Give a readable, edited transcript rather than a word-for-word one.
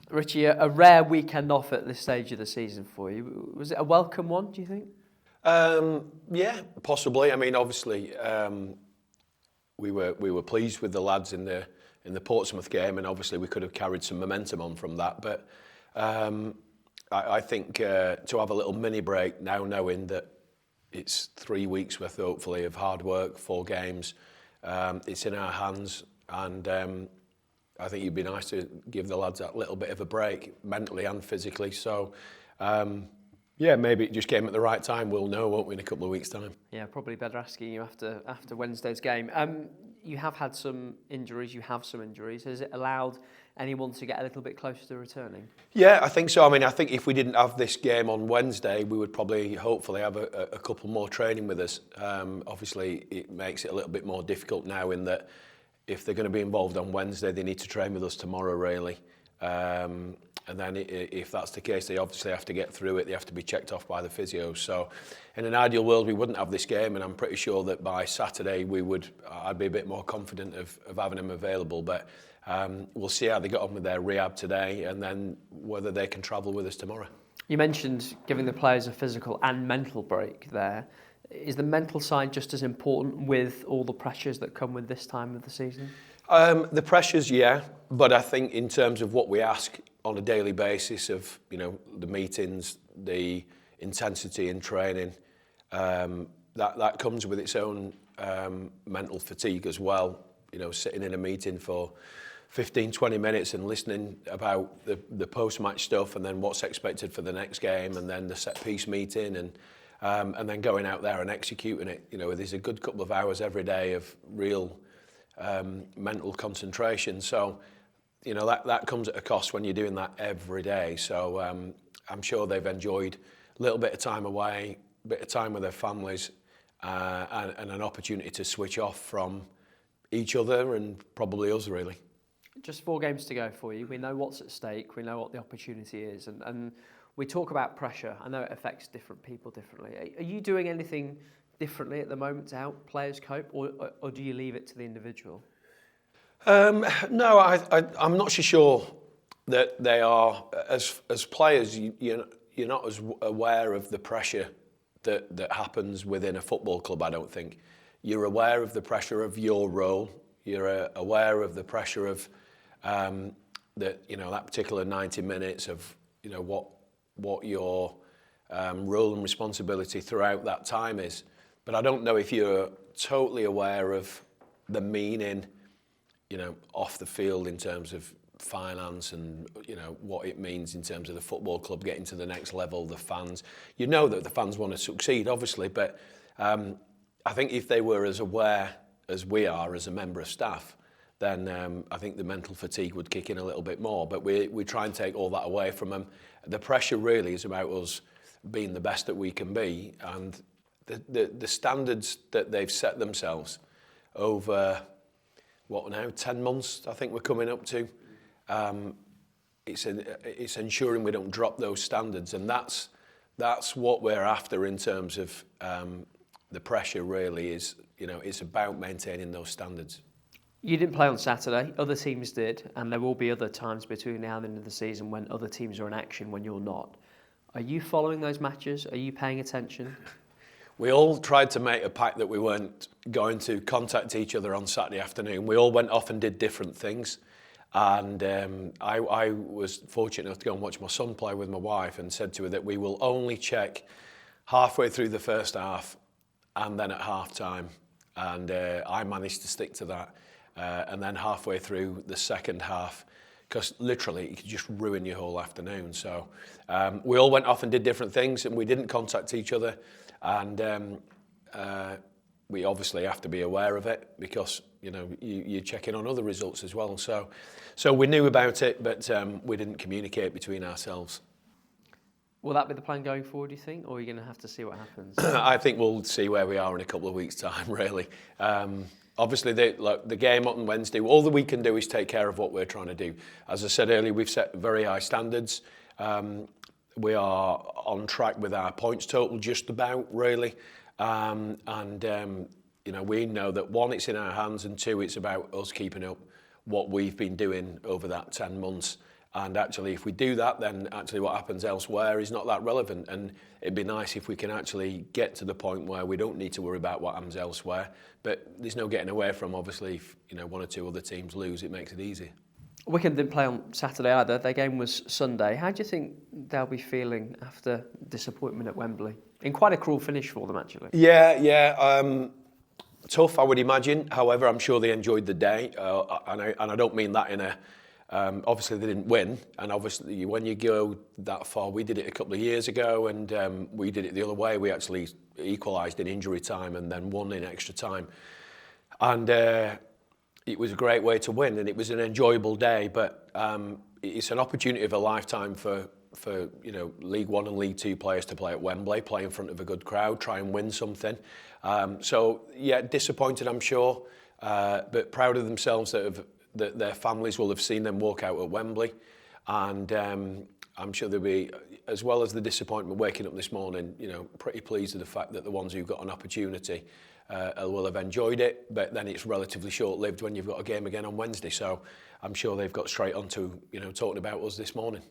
Richie, a rare weekend off at this stage of the season for you. Was it a welcome one, do you think? Yeah, possibly. I mean, obviously, we were pleased with the lads in the Portsmouth game, and obviously we could have carried some momentum on from that. But I think to have a little mini break now, knowing that it's 3 weeks worth, hopefully, of hard work, 4 games, it's in our hands, and I think it'd be nice to give the lads that little bit of a break, mentally and physically. So, yeah, maybe it just came at the right time. We'll know, won't we, in a couple of weeks' time. Yeah, probably better asking you after Wednesday's game. You have had some injuries. You have some injuries. Has it allowed anyone to get a little bit closer to returning? Yeah, I think so. I mean, I think if we didn't have this game on Wednesday, we would probably, hopefully, have a couple more training with us. Obviously, it makes it a little bit more difficult now in that if they're going to be involved on Wednesday, they need to train with us tomorrow, really. And then if that's the case, they obviously have to get through it. They have to be checked off by the physios. So in an ideal world, we wouldn't have this game, and I'm pretty sure that by Saturday I'd be a bit more confident of having them available. But we'll see how they got on with their rehab today, and then whether they can travel with us tomorrow. You mentioned giving the players a physical and mental break there. Is the mental side just as important with all the pressures that come with this time of the season? The pressures, yeah, but I think in terms of what we ask on a daily basis of, the meetings, the intensity in training, that comes with its own mental fatigue as well. Sitting in a meeting for 15, 20 minutes and listening about the post-match stuff, and then what's expected for the next game, and then the set-piece meeting, and then going out there and executing it. There's a good couple of hours every day of real mental concentration. So, that comes at a cost when you're doing that every day. So I'm sure they've enjoyed a little bit of time away, a bit of time with their families, and an opportunity to switch off from each other and probably us, really. Just 4 games to go for you. We know what's at stake. We know what the opportunity is. And we talk about pressure. I know it affects different people differently. Are you doing anything differently at the moment to help players cope, or do you leave it to the individual? No, I'm not so sure that they are. As players, you're not as aware of the pressure that happens within a football club, I don't think. You're aware of the pressure of your role. You're aware of the pressure of that particular 90 minutes of what your role and responsibility throughout that time is. But I don't know if you're totally aware of the meaning, off the field in terms of finance and, what it means in terms of the football club getting to the next level, the fans. You know that the fans want to succeed, obviously, but I think if they were as aware as we are as a member of staff, then I think the mental fatigue would kick in a little bit more. But we try and take all that away from them. The pressure really is about us being the best that we can be, and the standards that they've set themselves over, 10 months, I think we're coming up to. It's ensuring we don't drop those standards, and that's what we're after in terms of the pressure. Really is, it's about maintaining those standards. You didn't play on Saturday. Other teams did, and there will be other times between now and the end of the season when other teams are in action when you're not. Are you following those matches? Are you paying attention? We all tried to make a pact that we weren't going to contact each other on Saturday afternoon. We all went off and did different things. And I was fortunate enough to go and watch my son play with my wife, and said to her that we will only check halfway through the first half and then at half time. And I managed to stick to that. And then halfway through the second half, because literally it could just ruin your whole afternoon. So we all went off and did different things, and we didn't contact each other. And we obviously have to be aware of it, because you're checking on other results as well. So we knew about it, but we didn't communicate between ourselves. Will that be the plan going forward, do you think, or are you going to have to see what happens? I think we'll see where we are in a couple of weeks' time, really. Obviously, the game on Wednesday, all that we can do is take care of what we're trying to do. As I said earlier, we've set very high standards. We are on track with our points total, just about, really. We know that, 1, it's in our hands, and 2, it's about us keeping up what we've been doing over that 10 months. And actually, if we do that, then actually what happens elsewhere is not that relevant. And it'd be nice if we can actually get to the point where we don't need to worry about what happens elsewhere. But there's no getting away from, obviously, if one or two other teams lose, it makes it easy. Wycombe didn't play on Saturday either. Their game was Sunday. How do you think they'll be feeling after disappointment at Wembley? In quite a cruel finish for them, actually. Yeah. Tough, I would imagine. However, I'm sure they enjoyed the day. And I don't mean that in a... obviously, they didn't win. And obviously, when you go that far, we did it a couple of years ago, and we did it the other way. We actually equalised in injury time and then won in extra time. And it was a great way to win, and it was an enjoyable day. But it's an opportunity of a lifetime for League One and League Two players to play at Wembley, play in front of a good crowd, try and win something. So, yeah, disappointed, I'm sure, but proud of themselves that their families will have seen them walk out at Wembley. And I'm sure they'll be, as well as the disappointment waking up this morning, pretty pleased with the fact that the ones who've got an opportunity will have enjoyed it. But then it's relatively short-lived when you've got a game again on Wednesday. So I'm sure they've got straight on to, talking about us this morning.